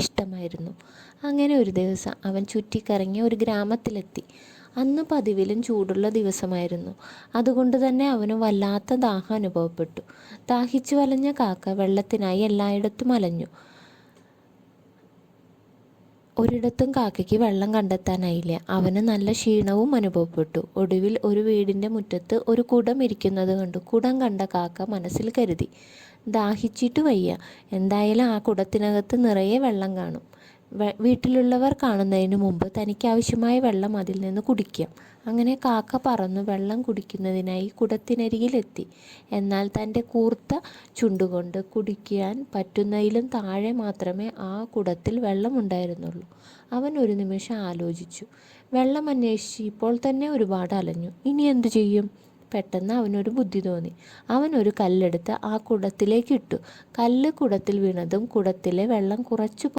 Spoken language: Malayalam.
ഇഷ്ടമായിരുന്നു. അങ്ങനെ ഒരു ദിവസം അവൻ ചുറ്റിക്കറങ്ങി ഒരു ഗ്രാമത്തിലെത്തി. അന്ന് പതിവിലും ചൂടുള്ള ദിവസമായിരുന്നു. അതുകൊണ്ട് തന്നെ അവന് വല്ലാത്ത ദാഹം അനുഭവപ്പെട്ടു. ദാഹിച്ചു വലഞ്ഞ കാക്ക വെള്ളത്തിനായി എല്ലായിടത്തും അലഞ്ഞു. ഒരിടത്തും കാക്കയ്ക്ക് വെള്ളം കണ്ടെത്താനായില്ല. അവന് നല്ല ക്ഷീണവും അനുഭവപ്പെട്ടു. ഒടുവിൽ ഒരു വീടിൻ്റെ മുറ്റത്ത് ഒരു കുടം ഇരിക്കുന്നത് കണ്ടു. കുടം കണ്ട കാക്ക മനസ്സിൽ കരുതി, ദാഹിച്ചിട്ട് വയ്യ, എന്തായാലും ആ കുടത്തിനകത്ത് നിറയെ വെള്ളം കാണും. വീട്ടിലുള്ളവർ കാണുന്നതിന് മുമ്പ് തനിക്ക് ആവശ്യമായ വെള്ളം അതിൽ നിന്ന് കുടിക്കാം. അങ്ങനെ കാക്ക പറന്നു വെള്ളം കുടിക്കുന്നതിനായി കുടത്തിനരികിലെത്തി. എന്നാൽ തൻ്റെ കൂർത്ത ചുണ്ടുകൊണ്ട് കുടിക്കാൻ പറ്റുന്നതിലും താഴെ മാത്രമേ ആ കുടത്തിൽ വെള്ളമുണ്ടായിരുന്നുള്ളൂ. അവൻ ഒരു നിമിഷം ആലോചിച്ചു. വെള്ളം അന്വേഷിച്ച് ഇപ്പോൾ തന്നെ ഒരുപാട് അലഞ്ഞു, ഇനി എന്തു ചെയ്യും? പെട്ടെന്ന് അവനൊരു ബുദ്ധി തോന്നി. അവൻ ഒരു കല്ലെടുത്ത് ആ കുടത്തിലേക്ക് ഇട്ടു. കല്ല് കുടത്തിൽ വീണതും കുടത്തിലെ വെള്ളം കുറച്ചു